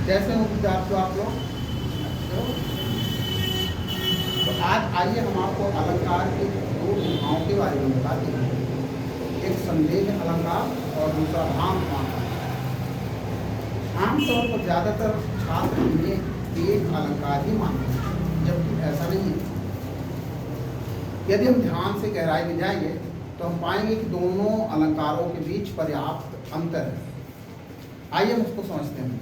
कैसे हो विद्यार्थियों आप लोग? तो आज आइए हम आपको अलंकार के दो विधाओं के बारे में बताते हैं। एक संदेह अलंकार और दूसरा भ्रांतमान। आमतौर पर ज़्यादातर छात्र इन्हें एक अलंकार ही मानते हैं, जबकि ऐसा नहीं है। यदि हम ध्यान से गहराई में जाएंगे तो हम पाएंगे कि दोनों अलंकारों के बीच पर्याप्त अंतर है। आइए हम उसको समझते हैं।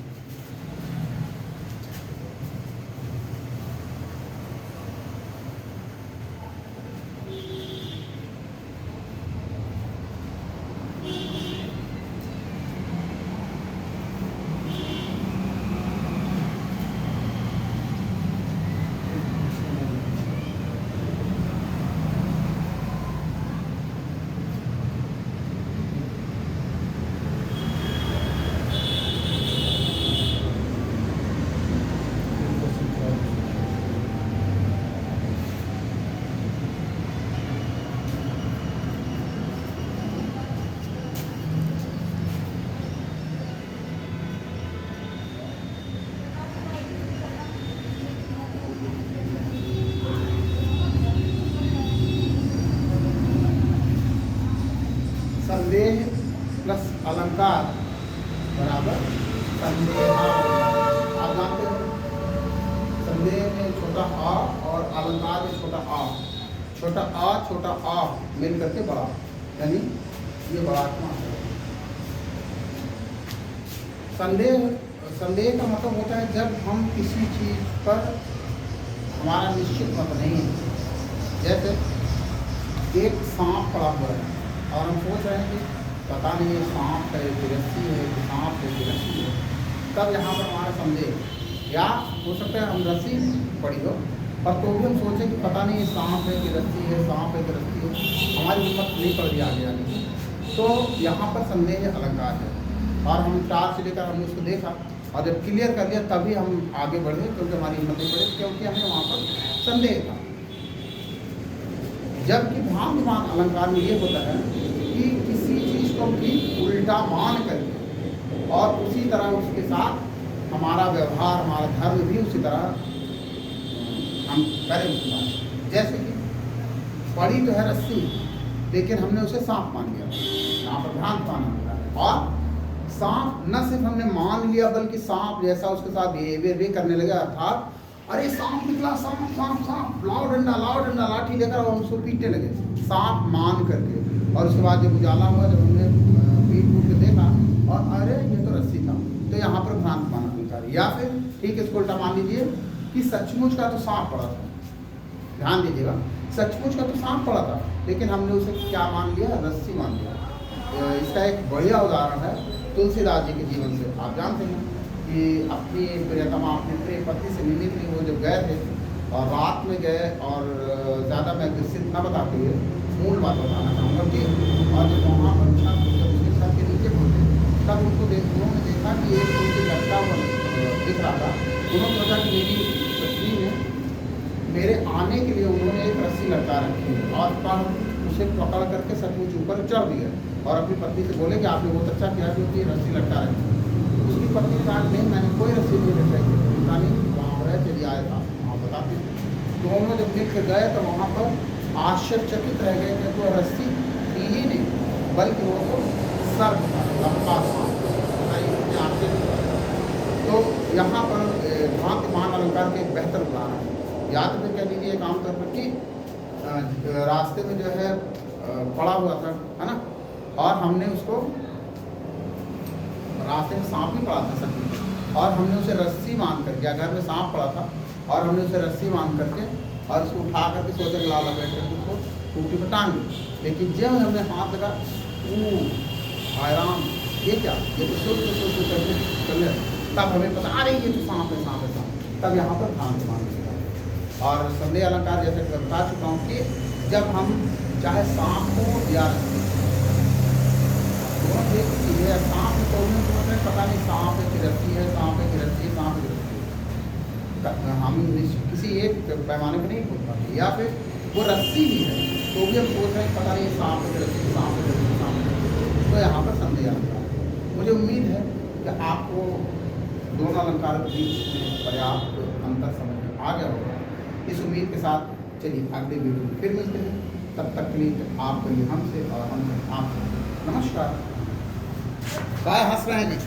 संदेह प्लस अलंकार बराबर संदेह। आप जानते हैं संदेह में छोटा आ और अलंकार में छोटा आ छोटा आ मिल करके बड़ा, यानी ये बड़ा है। संदेह का मतलब होता है जब हम किसी चीज पर हमारा निश्चित मत नहीं है। जैसे एक सांप पड़ा हुआ है और हम सोच रहे हैं कि पता नहीं ये सांप है कि रस्सी है कि सांप है कि रस्सी है, तब यहाँ पर हमारा संदेह। या हो सकता है हम रस्सी पड़ी हो और तो भी हम सोचें कि पता नहीं ये सांप है कि रस्सी है, सांप है कि रस्सी है, हमारी हिम्मत नहीं पड़ रही आगे आने की। तो यहाँ पर संदेह अलंकार है और हम टार्च लेकर हमने उसको देखा और जब क्लियर कर लिया तभी हम आगे बढ़े, क्योंकि हमारी हिम्मत नहीं पड़ी, क्योंकि हमें वहाँ पर संदेह था। जबकि भ्रांतमान अलंकार में ये होता है कि किसी चीज़ को भी उल्टा मान करके और उसी तरह उसके साथ हमारा व्यवहार, हमारा धर्म भी उसी तरह हम करें उसके साथ। जैसे कि पड़ी तो है रस्सी लेकिन हमने उसे सांप मान लिया, यहाँ पर भ्रांतमान अलंकार है। और सांप न सिर्फ हमने मान लिया बल्कि सांप जैसा उसके साथ बिहेवियर भी करने लगे, अर्थात अरे सांप निकला, सांप सांप सांप, लाओ डंडा लाठी लेकर और उसको पीटने लगे सांप मान करके। और उसके बाद जब उजाला हुआ, जब हमने पीट के देखा और अरे ये तो रस्सी था, तो यहाँ पर भ्रांतमान अलंकार। या फिर ठीक है, इसको उल्टा मान लीजिए कि सचमुच का तो सांप पड़ा था, ध्यान दीजिएगा, सचमुच का तो सांप पड़ा था लेकिन हमने उसे क्या मान लिया, रस्सी मान लिया। इसका एक बढ़िया उदाहरण है तुलसीदास जी के जीवन से। आप जानते हैं कि अपनी प्रियतमा, अपने प्रिय पति से मिलने के लिए वो जब गए थे और रात में गए, और ज़्यादा मैं विस्तृत न बताते हुए मूल बात बताना चाहूँगा कि और जब वहाँ पर छत के नीचे पहुँचे तब उन्होंने देखा कि एक उनकी लटका हुआ दिख रहा था। उन्होंने सोचा कि मेरी पत्नी ने मेरे आने के लिए उन्होंने एक रस्सी लटका रखी और पर उसे पकड़ करके सचमुच ऊपर चढ़ दिया और अपनी पत्नी से बोले कि आपने बहुत अच्छा किया क्योंकि रस्सी लटका रखी। उसकी पत्नी ने कहा नहीं, मैंने कोई रस्सी नहीं लटकाई, पता नहीं वहाँ पर चली आया था, वहाँ बताते। दोनों जब मिल कर गए तो वहाँ पर आश्चर्यचकित रह गए कि वो रस्सी थी ही नहीं बल्कि वो तो सर्प था, लंबा सांप। तो यहाँ पर भ्रांतमान अलंकार के एक बेहतर उदाहरण है। याद में कह लीजिए एक आमतौर पर कि रास्ते में जो है पड़ा हुआ था, है ना, और हमने उसको रास्ते में सांप ही पड़ा था सच, और हमने उसे रस्सी मान करके, अगर में सांप पड़ा था और हमने उसे रस्सी मान करके और उसको उठा करके सोचे के लाल बैठ करके उसको टूटी पर टांग दी। लेकिन जब हमने हाथ लगा हैरान, ये क्या, ये तो सोच करके चले, तब हमें पता आ रही है तो सांप है, सांप है, सांप। तब यहाँ पर भ्रांतमान अलंकार। और संदेह अलंकार जैसे बता चुका हूँ कि जब हम चाहे सांप हो या दोनों एक चीज़ है, सांप है तो उन्हें समझ में पता नहीं सांप है कि रस्सी है, सांप है कि रस्सी है, सांप है कि रस्सी है, हम किसी एक पैमाने पर नहीं खोल पाते। या फिर वो रस्सी ही है तो भी हम सोच रहे हैं पता नहीं सांप है कि रस्सी, सांप है कि रस्सी, सांप है। तो यहाँ पर संदेह अलंकार है। मुझे उम्मीद है कि आपको दोनों अलंकारों के बीच में पर्याप्त अंतर समझ में आ गया होगा। इस उम्मीद के साथ चलिए अगले वीडियो में फिर मिलते हैं। तब तक के लिए आप करिए हमसे और हम आपसे। नमस्कार। काय हंस रहे हैं जी?